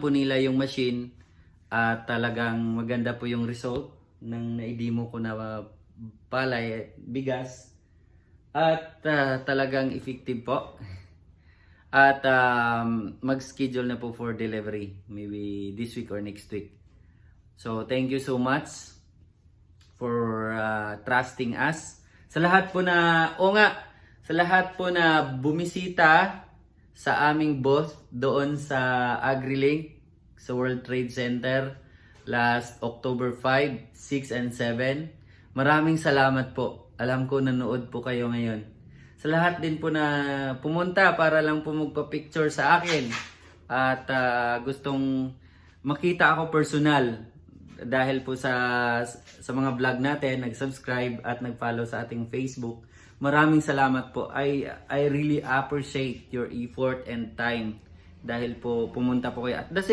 po nila yung machine at talagang maganda po yung result ng naidemo ko na palay, bigas at talagang effective po. At mag-schedule na po for delivery maybe this week or next week. So thank you so much for trusting us. Sa lahat po na sa lahat po na bumisita sa aming booth doon sa AgriLink sa World Trade Center last October 5, 6 and 7. Maraming salamat po. Alam ko nanood po kayo ngayon. Sa lahat din po na pumunta para lang po magpa-picture sa akin at gustong makita ako personal dahil po sa mga vlog natin, nag-subscribe at nag-follow sa ating Facebook. Maraming salamat po. I really appreciate your effort and time dahil po pumunta po kayo. At the same